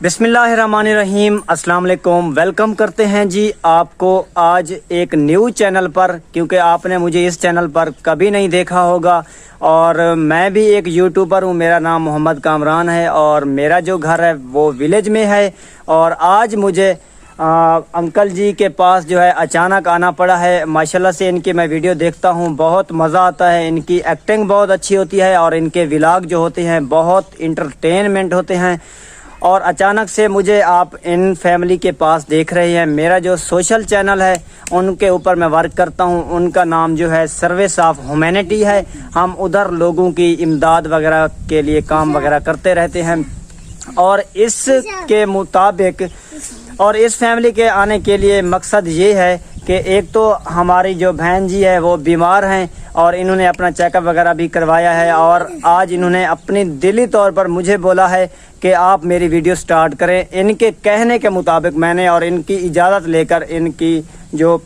बिस्मिल्लाहिर्रहमानिर्रहीम, अस्सलाम वालेकुम। वेलकम करते हैं जी आपको आज एक न्यू चैनल पर, क्योंकि आपने मुझे इस चैनल पर कभी नहीं देखा होगा और मैं भी एक यूट्यूबर हूँ। मेरा नाम मोहम्मद कामरान है और मेरा जो घर है वो विलेज में है। और आज मुझे अंकल जी के पास जो है अचानक आना पड़ा है। माशाल्लाह से इनकी मैं वीडियो देखता हूँ, बहुत मज़ा आता है। इनकी एक्टिंग बहुत अच्छी होती है और इनके व्लॉग जो होते हैं बहुत इंटरटेनमेंट होते हैं। और अचानक से मुझे आप इन फैमिली के पास देख रहे हैं। मेरा जो सोशल चैनल है उनके ऊपर मैं वर्क करता हूं, उनका नाम जो है सर्विस ऑफ ह्यूमैनिटी है। हम उधर लोगों की इमदाद वगैरह के लिए काम वगैरह करते रहते हैं। और इसके मुताबिक और इस फैमिली के आने के लिए मकसद ये है कि एक तो हमारी जो बहन जी है वो बीमार हैं और इन्होंने अपना चेकअप वगैरह भी करवाया है। और आज इन्होंने अपनी दिली तौर पर मुझे बोला है कि आप मेरी वीडियो स्टार्ट करें। इनके कहने के मुताबिक मैंने और इनकी इजाज़त लेकर इनकी जो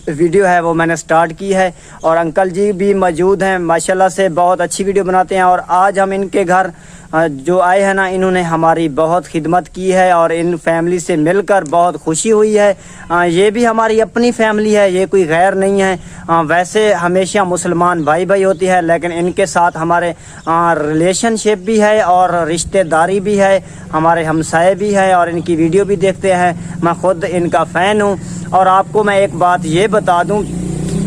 वीडियो है वो मैंने स्टार्ट की है। और अंकल जी भी मौजूद हैं, माशाल्लाह से बहुत अच्छी वीडियो बनाते हैं। और आज हम इनके घर जो आए हैं ना, इन्होंने हमारी बहुत खिदमत की है और इन फैमिली से मिलकर बहुत खुशी हुई है। ये भी हमारी अपनी फैमिली है, ये कोई गैर नहीं है। वैसे हमेशा मुसलमान भाई भाई होती है, लेकिन इनके साथ हमारे रिलेशनशिप भी है और रिश्तेदारी भी है, हमारे हमसाए भी है और इनकी वीडियो भी देखते हैं। मैं ख़ुद इनका फ़ैन हूँ। और आपको मैं एक बात ये बता दूँ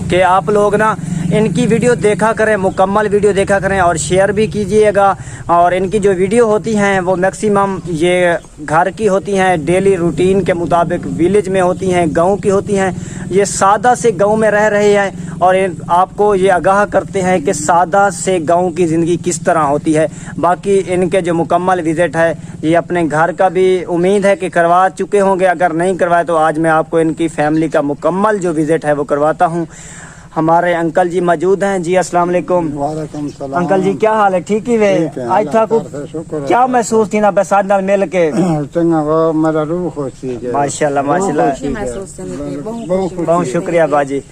कि आप लोग ना इनकी वीडियो देखा करें, मुकम्मल वीडियो देखा करें और शेयर भी कीजिएगा। और इनकी जो वीडियो होती हैं वो मैक्सिमम ये घर की होती हैं, डेली रूटीन के मुताबिक विलेज में होती हैं, गांव की होती हैं। ये सादा से गांव में रह रहे हैं और आपको ये आगाह करते हैं कि सादा से गांव की ज़िंदगी किस तरह होती है। बाकी इनके जो मुकम्मल विज़िट है ये अपने घर का भी उम्मीद है कि करवा चुके होंगे। अगर नहीं करवाए तो आज मैं आपको इनकी फैमिली का मुकम्मल जो विज़िट है वो करवाता हूँ। हमारे अंकल जी मौजूद हैं जी। अस्सलाम वालेकुम। वालेकुम सलाम। अंकल जी क्या हाल है? ठीक ही वे? आज था को क्या महसूस थी ना बेसाद नाल मिल के? चंगा वो मेरा रूह खुश थी। माशाल्लाह माशाल्लाह, बहुत शुक्रिया बाजी।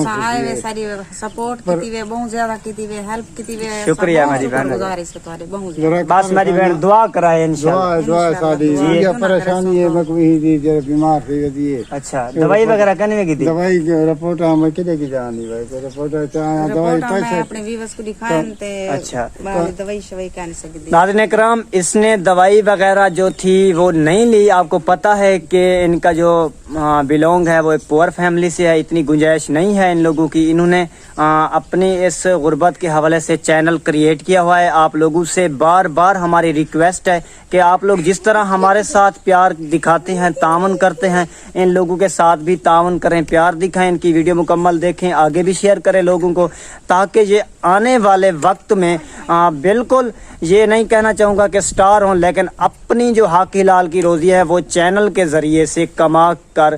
आए वे सारी सपोर्ट कीती वे, बहुत ज्यादा कीती वे, हेल्प कीती वे। शुक्रिया मेरी बहन, गुजारिश है तुम्हारी बहुत। बस मेरी बहन दुआ कराए इंशाल्लाह। दुआ सादी ये परेशानी है मकवी दी जो बीमार थी दी। अच्छा, दवाई वगैरह करने में की थी? दवाई की रिपोर्ट हमें किधर की जानी भाई? रिपोर्ट दवाई पैसे अपने व्यूअर्स को दिखाएं ते। अच्छा, दवाई शवाई का नहीं सकती। नाज़रीन करम, इसने दवाई वगैरह जो थी वो नहीं ली। आपको पता है कि इनका जो बिलोंग है वो एक पुअर फैमिली से है, इतनी गुंजाइश नहीं है इन लोगों की। इन्होंने अपनी इस गुर्बत के हवाले से चैनल क्रिएट किया हुआ है। आप लोगों से बार बार हमारी रिक्वेस्ट है कि आप लोग जिस तरह हमारे साथ प्यार दिखाते हैं, तावन करते हैं, इन लोगों के साथ भी तावन करें, प्यार दिखाएं। इनकी वीडियो मुकम्मल देखें, आगे भी शेयर करें लोगों को, ताकि ये आने वाले वक्त में बिल्कुल ये नहीं कहना चाहूँगा कि स्टार हों, लेकिन अपनी जो हक हिलाल की रोज़ी है वो चैनल के ज़रिए से कमा कर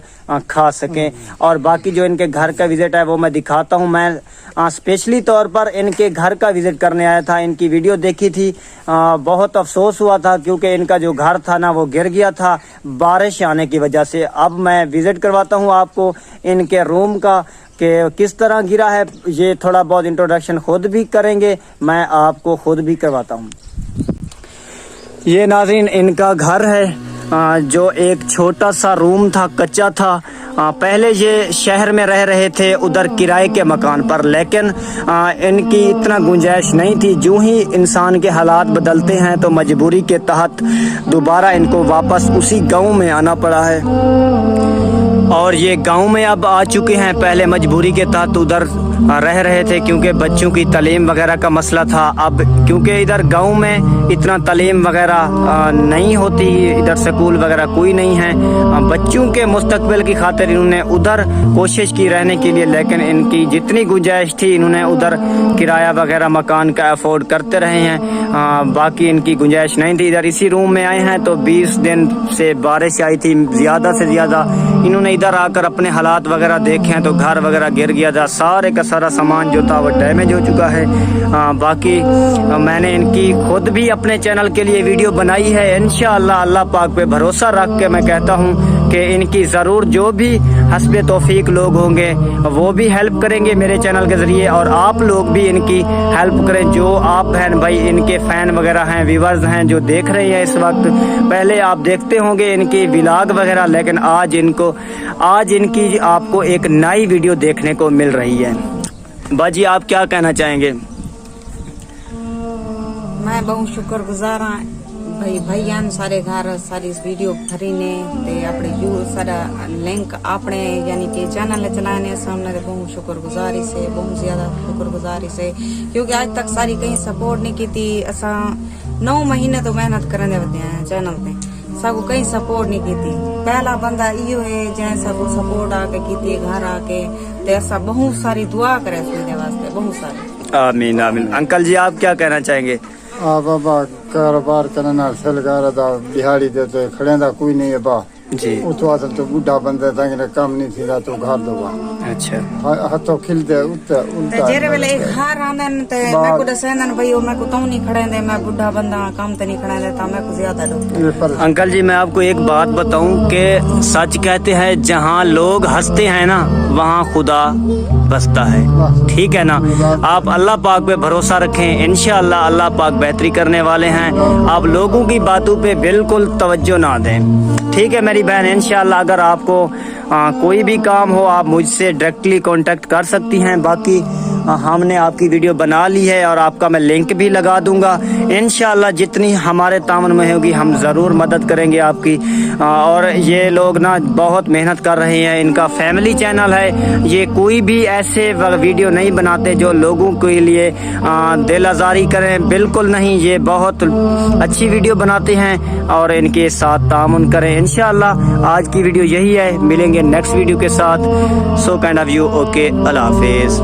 खा सकें। और बाकी जो इनके घर का विज़िट है वो मैं दिखाता हूँ। मैं स्पेशली तौर पर इनके घर का विज़िट करने आया था, इनकी वीडियो देखी थी। बहुत अफसोस हुआ था क्योंकि इनका जो घर था ना वो गिर गया था बारिश आने की वजह से। अब मैं विज़िट करवाता हूँ आपको इनके रूम का कि किस तरह गिरा है। ये थोड़ा बहुत इंट्रोडक्शन खुद भी करेंगे, मैं आपको खुद भी करवाता हूँ। ये नाज़रीन इनका घर है जो एक छोटा सा रूम था, कच्चा था। पहले ये शहर में रह रहे थे उधर किराए के मकान पर, लेकिन इनकी इतना गुंजाइश नहीं थी। जो ही इंसान के हालात बदलते हैं तो मजबूरी के तहत दोबारा इनको वापस उसी गांव में आना पड़ा है। और ये गांव में अब आ चुके हैं। पहले मजबूरी के तहत उधर रह रहे थे क्योंकि बच्चों की तालीम वगैरह का मसला था। अब क्योंकि इधर गांव में इतना तालीम वगैरह नहीं होती, इधर स्कूल वगैरह कोई नहीं है, बच्चों के मुस्तकबिल की खातिर इन्होंने उधर कोशिश की रहने के लिए, लेकिन इनकी जितनी गुंजाइश थी इन्होंने उधर किराया वगैरह मकान का अफोर्ड करते रहे हैं। बाकी इनकी गुंजाइश नहीं थी। इधर इसी रूम में आए हैं तो 20 दिन से बारिश आई थी, ज़्यादा से ज़्यादा। इन्होंने इधर आकर अपने हालात वगैरह देखे हैं तो घर वगैरह गिर गया था, सारे का सारा सामान जो था वो डैमेज हो चुका है। बाकी मैंने इनकी खुद भी अपने चैनल के लिए वीडियो बनाई है। इंशाअल्लाह अल्लाह पाक पे भरोसा रख के मैं कहता हूँ कि इनकी ज़रूर जो भी हस्बे तौफीक लोग होंगे वो भी हेल्प करेंगे मेरे चैनल के ज़रिए, और आप लोग भी इनकी हेल्प करें। जो आप बहन भाई इनके फ़ैन वगैरह हैं, व्यूवर्स हैं जो देख रहे हैं इस वक्त, पहले आप देखते होंगे इनकी व्लॉग वगैरह, लेकिन आज इनकी आपको एक नई वीडियो देखने को मिल रही है। बाजी आप क्या कहना चाहेंगे? मैं बहुत शुक्रगुजार हाँ भाई भैया सारे घर सारी इस वीडियो भरी ने ते अपने यू सारा लिंक अपने यानी कि चैनल चलाने सामने बहुत शुक्रगुजारी से, बहुत ज्यादा शुक्रगुजारी से, क्योंकि आज तक सारी कहीं सपोर्ट नहीं की थी। असा 9 महीने तो मेहनत करने होते हैं चैनल पे, सबको कहीं सपोर्ट नहीं की थी। पहला बंदा इो है जैसे सबको सपोर्ट आके की घर आके ते ऐसा बहुत सारी दुआ करे सुनने वास्ते, बहुत सारी। आमीन आमीन। अंकल जी आप क्या कहना चाहेंगे? आ बाबा कारोबार करना सरकार दा दिहाड़ी दे तो खड़े दा कोई नहीं है बा जी। उतो आदम तो बुढ़ा बंदा तंग काम नहीं थी तो घर दो बा। अच्छा हाथों खिलते उल्टा ते उल्टा जेरे वेले घर आंदे न ते मैं को दसेंदन भाई मैं को तो नहीं खड़े दे, मैं बुढ़ा बंदा काम ते नहीं खड़े देता, मैं को ज्यादा दो। अंकल जी मैं आपको एक बात बताऊं कि सच कहते हैं जहां लोग हंसते हैं ना वहां खुदा बसता है, ठीक है ना। आप अल्लाह पाक पे भरोसा रखें, इंशाअल्लाह अल्लाह पाक बेहतरी करने वाले हैं। आप लोगों की बातों पे बिल्कुल तवज्जो ना दें, ठीक है मेरी बहन। इंशाअल्लाह अगर आपको कोई भी काम हो आप मुझसे डायरेक्टली कांटेक्ट कर सकती हैं। बाकी हमने आपकी वीडियो बना ली है और आपका मैं लिंक भी लगा दूंगा। इंशाअल्लाह जितनी हमारे तामन में होगी हम ज़रूर मदद करेंगे आपकी। और ये लोग ना बहुत मेहनत कर रहे हैं, इनका फैमिली चैनल है, ये कोई भी ऐसे वीडियो नहीं बनाते जो लोगों के लिए दिल आज़ारी करें, बिल्कुल नहीं। ये बहुत अच्छी वीडियो बनाते हैं और इनके साथ तामुन करें इंशाअल्लाह। आज की वीडियो यही है, मिलेंगे नेक्स्ट वीडियो के साथ। So kind of you, okay, अल्लाह हाफिज़।